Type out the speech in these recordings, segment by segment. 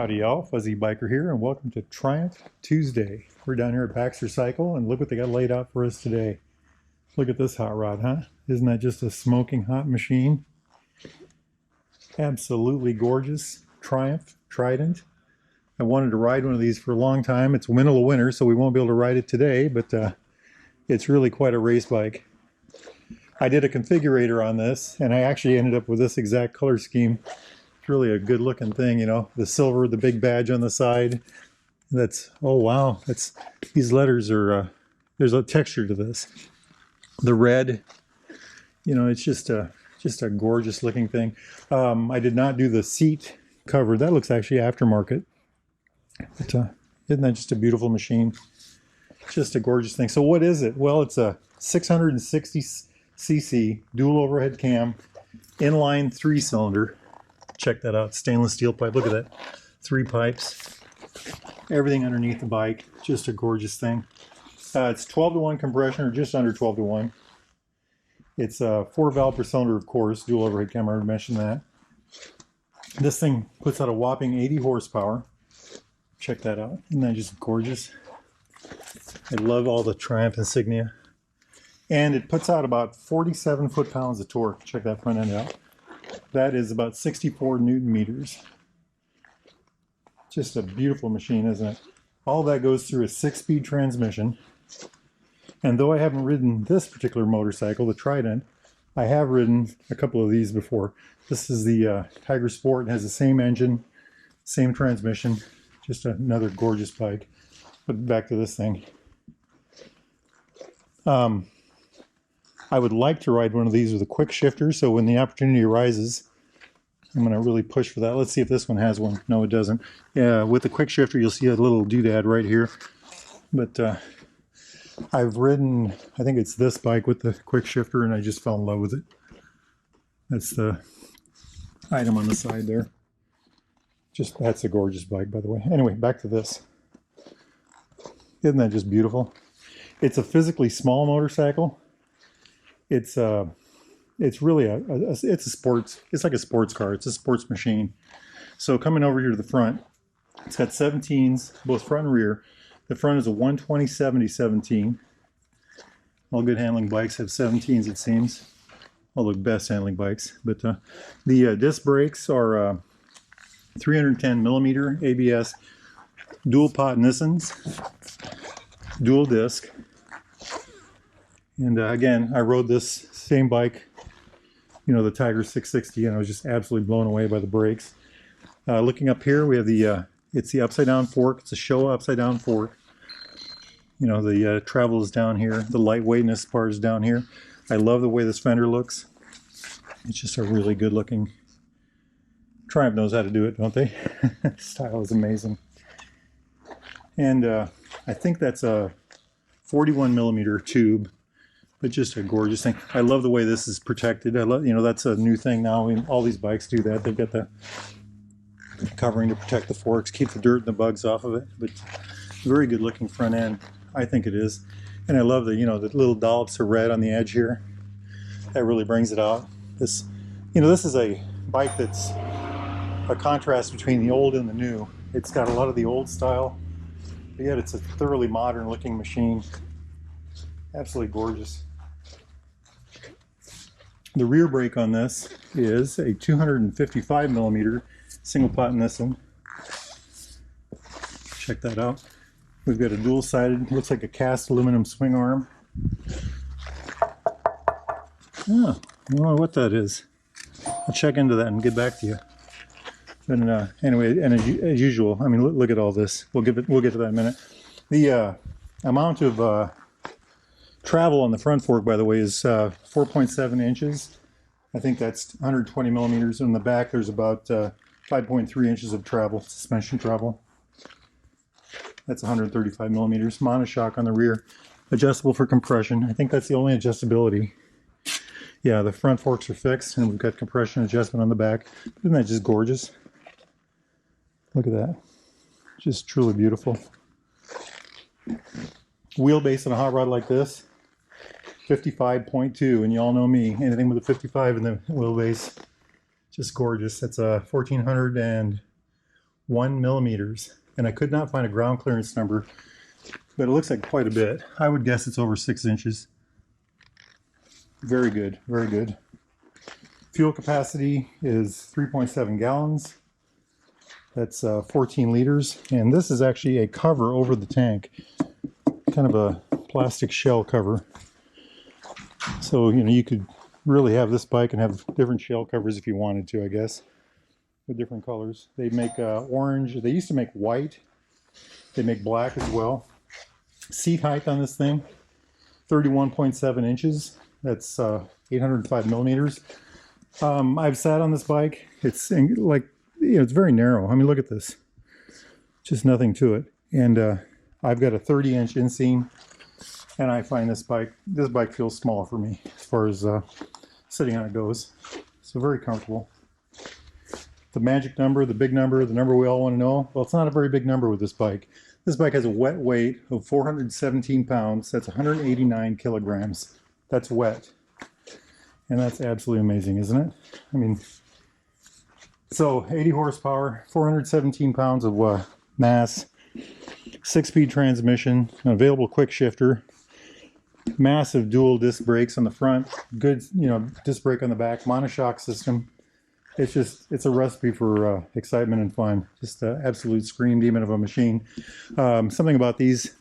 Howdy y'all, Fuzzy Biker here, and welcome to Triumph Tuesday. We're down here at Baxter Cycle, and look what they got laid out for us today. Look at this hot rod, huh? Isn't that just a smoking hot machine? Absolutely gorgeous. Triumph Trident. I wanted to ride one of these for a long time. It's middle of winter, so we won't be able to ride it today, but it's really quite a race bike. I did a configurator on this, and I actually ended up with this exact color scheme. It's really a good looking thing, you know, the silver, the big badge on the side. That's, oh wow, that's, these letters are, there's a texture to this. The red, you know, it's just a gorgeous looking thing. I did not do the seat cover. That looks actually aftermarket. But, isn't that just a beautiful machine? Just a gorgeous thing. So what is it? Well, it's a 660cc dual overhead cam, inline 3-cylinder. Check that out, stainless steel pipe. Look at that, 3 pipes, everything underneath the bike. Just a gorgeous thing. It's 12-to-1 compression, or just under 12-to-1. It's 4 valve per cylinder, of course, dual overhead cam. I already mentioned that. This thing puts out a whopping 80 horsepower. Check that out. Isn't that just gorgeous? I love all the Triumph insignia. And it puts out about 47 foot-pounds of torque. Check that front end out. That is about 64 Newton meters. Just a beautiful machine, isn't it? All that goes through a 6-speed transmission. And though I haven't ridden this particular motorcycle, the Trident, I have ridden a couple of these before. This is the Tiger Sport. It has the same engine, same transmission. Just another gorgeous bike. But back to this thing. I would like to ride one of these with a quick shifter, so when the opportunity arises, I'm going to really push for that. Let's see if this one has one. No, it doesn't. Yeah, with the quick shifter, you'll see a little doodad right here. But I've ridden, I think it's this bike with the quick shifter, and I just fell in love with it. That's the item on the side there. Just, that's a gorgeous bike, by the way. Anyway, back to this. Isn't that just beautiful? It's a physically small motorcycle. It's really it's a sports, it's like a sports car. It's a sports machine. So coming over here to the front, it's got 17s, both front and rear. The front is a 120/70/17. All good handling bikes have 17s, it seems. All the best handling bikes. But the disc brakes are 310 millimeter ABS, dual pot Nissans, dual disc. And again, I rode this same bike, you know, the Tiger 660, and I was just absolutely blown away by the brakes. Looking up here, we have the, it's the upside down fork. It's a Showa upside down fork. You know, the travel is down here. The lightweightness part is down here. I love the way this fender looks. It's just a really good looking. Triumph knows how to do it, don't they? Style is amazing. And I think that's a 41 millimeter tube. But just a gorgeous thing. I love the way this is protected. I love, you know, that's a new thing now. I mean, all these bikes do that. They've got the covering to protect the forks, keep the dirt and the bugs off of it. But very good looking front end, I think it is. And I love the, you know, the little dollops of red on the edge here. That really brings it out. This, you know, this is a bike that's a contrast between the old and the new. It's got a lot of the old style, but yet it's a thoroughly modern looking machine. Absolutely gorgeous. The rear brake on this is a 255 millimeter single pot Nissan. Check that out. We've got a dual-sided, looks like a cast aluminum swing arm. Oh, I don't know what that is. I'll check into that and get back to you. But anyway, and as usual, I mean, look at all this. We'll get to that in a minute. The amount of travel on the front fork, by the way, is 4.7 inches. I think that's 120 millimeters. In the back, there's about 5.3 inches of travel, suspension travel. That's 135 millimeters. Monoshock on the rear, adjustable for compression. I think that's the only adjustability. Yeah, the front forks are fixed, and we've got compression adjustment on the back. Isn't that just gorgeous? Look at that. Just truly beautiful. Wheelbase on a hot rod like this, 55.2, and you all know me, anything with a 55 in the wheelbase, just gorgeous. That's a 1400 and 1 millimeters. And I could not find a ground clearance number, but it looks like quite a bit. I would guess it's over 6 inches. Very good, very good. Fuel capacity is 3.7 gallons. That's 14 liters. And this is actually a cover over the tank, kind of a plastic shell cover. So, you know, you could really have this bike and have different shell covers if you wanted to, I guess, with different colors. They make orange. They used to make white. They make black as well. Seat height on this thing, 31.7 inches. That's 805 millimeters. I've sat on this bike. It's like, you know, it's very narrow. I mean, look at this. Just nothing to it. And I've got a 30-inch inseam, and I find this bike feels small for me as far as sitting on it goes. So very comfortable. The magic number, the big number, the number we all want to know. Well, it's not a very big number with this bike. This bike has a wet weight of 417 pounds. That's 189 kilograms. That's wet. And that's absolutely amazing, isn't it? I mean, so 80 horsepower, 417 pounds of mass, 6-speed transmission, an available quick shifter, massive dual disc brakes on the front, good, you know, disc brake on the back, monoshock system. It's a recipe for excitement and fun. Just an absolute scream demon of a machine. Something about these,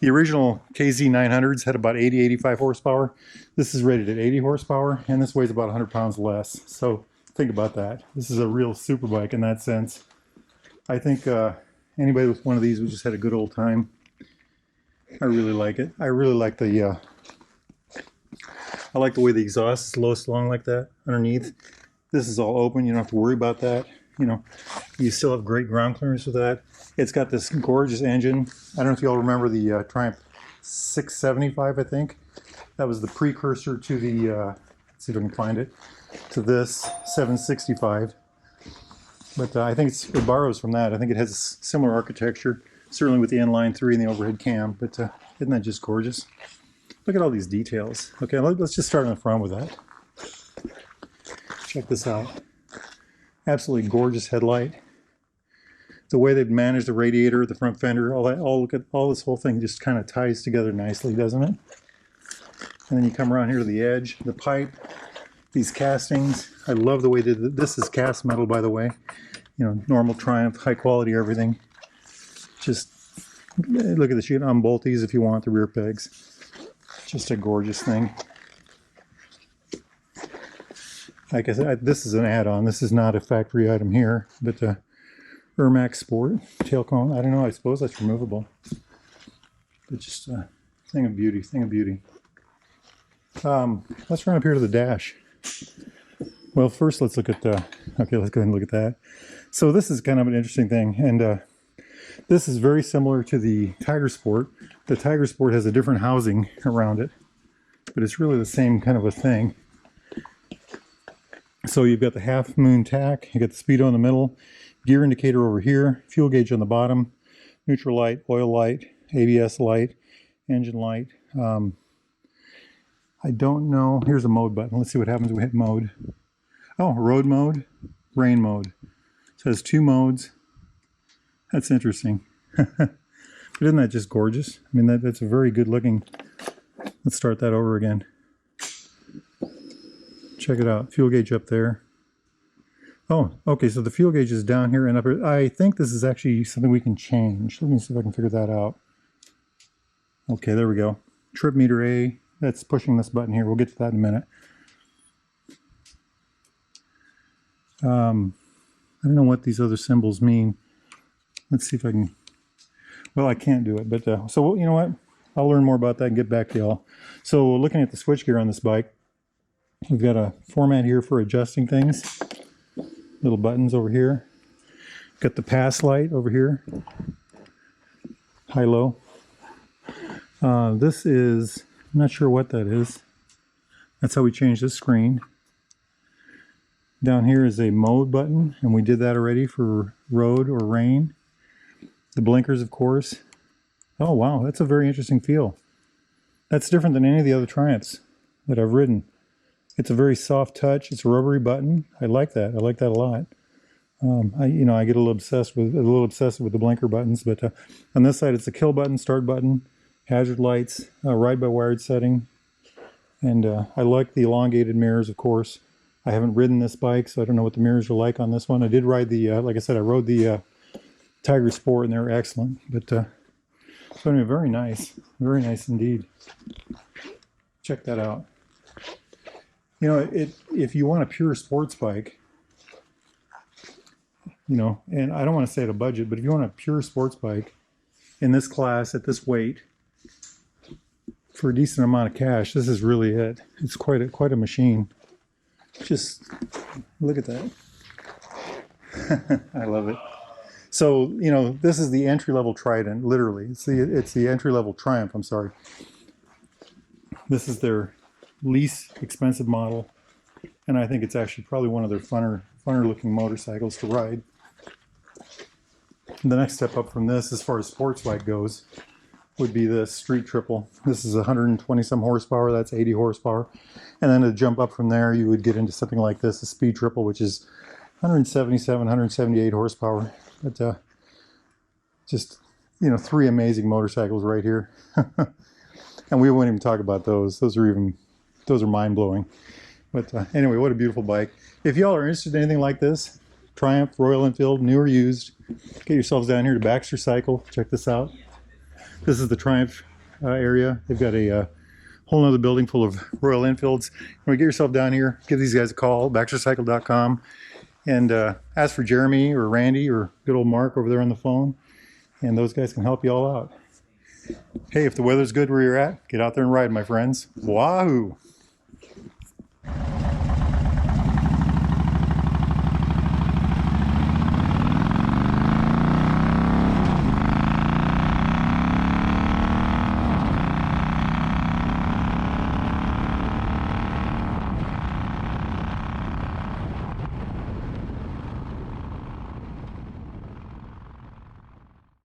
the original KZ900s had about 85 horsepower. This is rated at 80 horsepower, and this weighs about 100 pounds less. So think about that. This is a real super bike in that sense. I think anybody with one of these would just had a good old time. I really like it. I really like the I like the way the exhaust is low slung like that underneath. This is all open. You don't have to worry about that. You know, you still have great ground clearance with that. It's got this gorgeous engine. I don't know if you all remember the Triumph 675, I think. That was the precursor to the, let's see if I can find it, to this 765. But I think it borrows from that. I think it has a similar architecture, certainly with the inline 3 and the overhead cam. But isn't that just gorgeous? Look at all these details. Okay, let's just start in the front with that. Check this out. Absolutely gorgeous headlight. The way they've managed the radiator, the front fender, all that, look at all this whole thing just kind of ties together nicely, doesn't it? And then you come around here to the edge, the pipe, these castings. I love the way this is cast metal, by the way. You know, normal Triumph, high quality everything. Just look at this. You can unbolt these if you want, the rear pegs. Just a gorgeous thing. Like I said, this is an add-on. This is not a factory item here, but the Ermax Sport tail cone. I don't know. I suppose that's removable. But just a thing of beauty. Thing of beauty. Let's run up here to the dash. Well, first let's look at the. Okay, let's go ahead and look at that. So this is kind of an interesting thing, and this is very similar to the Tiger Sport. The Tiger Sport has a different housing around it, but it's really the same kind of a thing. So you've got the half moon tack, you got the speedo in the middle, gear indicator over here, fuel gauge on the bottom, neutral light, oil light, ABS light, engine light. I don't know. Here's a mode button. Let's see what happens when we hit mode. Oh, road mode, rain mode. So it has 2 modes. That's interesting. But isn't that just gorgeous? I mean, that's a very good looking. Let's start that over again. Check it out. Fuel gauge up there. Oh, okay. So the fuel gauge is down here and up here. I think this is actually something we can change. Let me see if I can figure that out. Okay, there we go. Trip meter A. That's pushing this button here. We'll get to that in a minute. I don't know what these other symbols mean. Let's see if I can. Well, I can't do it, but so you know what? I'll learn more about that and get back to y'all. So looking at the switchgear on this bike, we've got a format here for adjusting things. Little buttons over here. Got the pass light over here. High-low. This is, I'm not sure what that is. That's how we change this screen. Down here is a mode button, and we did that already for road or rain. The blinkers, of course. Oh, wow, that's a very interesting feel. That's different than any of the other Triumphs that I've ridden. It's a very soft touch. It's a rubbery button. I like that. I like that a lot. I get a little obsessive with the blinker buttons, but on this side it's the kill button, start button, hazard lights, ride by wired setting, and I like the elongated mirrors, of course. I haven't ridden this bike, so I don't know what the mirrors are like on this one. I did ride the, like I said, I rode the Tiger Sport, and they're excellent. But so anyway, very nice indeed. Check that out. You know, if you want a pure sports bike, you know, and I don't want to say at a budget, but if you want a pure sports bike in this class at this weight for a decent amount of cash, this is really it. It's quite a machine. Just look at that. I love it. So, you know, this is the entry-level Trident, literally. It's the entry-level Triumph, I'm sorry. This is their least expensive model, and I think it's actually probably one of their funner looking motorcycles to ride. The next step up from this, as far as sports bike goes, would be the Street Triple. This is 120 some horsepower, that's 80 horsepower. And then to jump up from there, you would get into something like this, the Speed Triple, which is 177, 178 horsepower. But just, you know, three amazing motorcycles right here. And we wouldn't even talk about those. Those are mind-blowing. But anyway, what a beautiful bike. If y'all are interested in anything like this, Triumph, Royal Enfield, new or used, get yourselves down here to Baxter Cycle. Check this out. This is the Triumph area. They've got a whole other building full of Royal Enfields. When you get yourself down here, give these guys a call, baxtercycle.com, and ask for Jeremy or Randy or good old Mark over there on the phone, and those guys can help you all out. Hey, if the weather's good where you're at, get out there and ride, my friends. Wahoo!